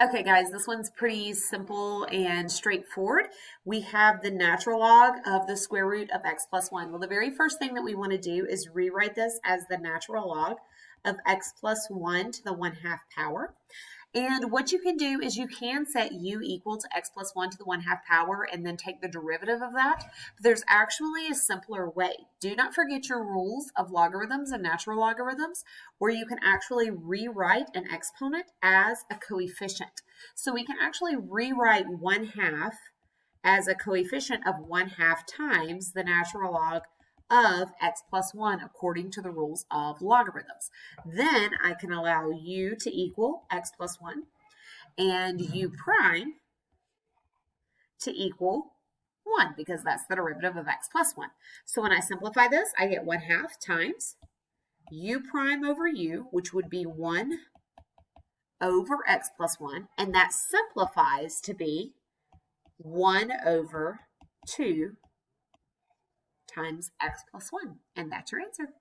Okay, guys, this one's pretty simple and straightforward. We have the natural log of the square root of x plus 1. Well, the very first thing that we want to do is rewrite this as the natural log of x plus 1 to the 1/2 power. And what you can do is you can set u equal to x plus 1 to the 1/2 power and then take the derivative of that. But there's actually a simpler way. Do not forget your rules of logarithms and natural logarithms, where you can actually rewrite an exponent as a coefficient. So we can actually rewrite 1/2 as a coefficient of 1/2 times the natural log of x plus 1 according to the rules of logarithms. Then I can allow u to equal x plus 1 and u prime to equal 1 because that's the derivative of x plus 1. So when I simplify this, I get 1/2 times u prime over u, which would be 1 over x plus 1, and that simplifies to be 1 over 2 times x plus 1, and that's your answer.